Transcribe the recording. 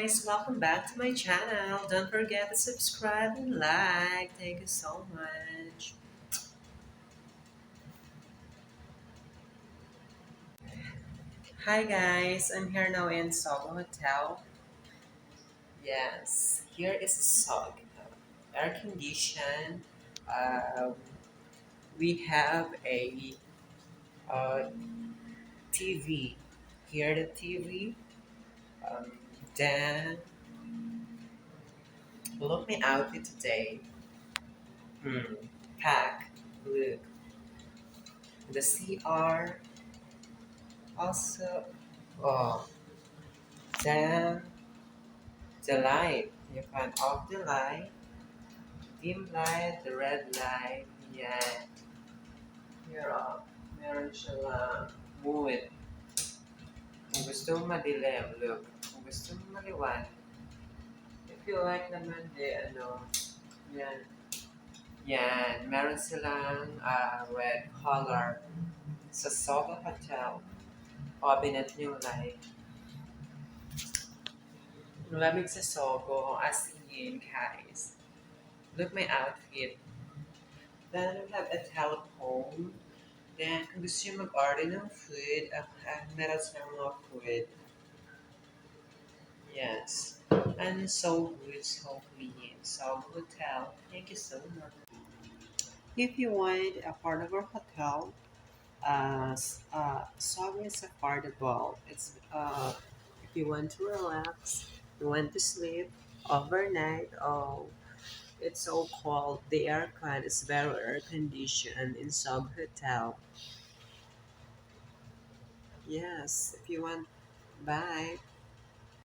guys, welcome back to my channel. Don't forget to subscribe and like. Thank you so much. Hi guys, I'm here now in Sogo Hotel. Yes, here is a Sog, air condition. Uh, we have a uh, TV. Here the TV. Um, then look my outfit today. Hmm. Pack. Look. The CR. Also. Oh. Then the light. You can off the light, dim light, the red light. Yan. Here meron siyang mood. Kung gusto mo madilim, look. Kung gusto mo maliwan, if you like naman yan. Yan, meron silang red color sa Sogo Hotel. Cabinet yung light. Malamig sa Sogo, as in, guys. Look my outfit. Then we have a telephone. Then, kung gusto nyo mag-order ng food, meron silang mga food. Yes. And so good, so clean. So, hotel. Thank you so much. If you want a part of our hotel, so is affordable. If you want to relax, you want to sleep overnight, oh, it's so cold. The aircon is very air conditioned in some hotel. Yes, if you want, bye.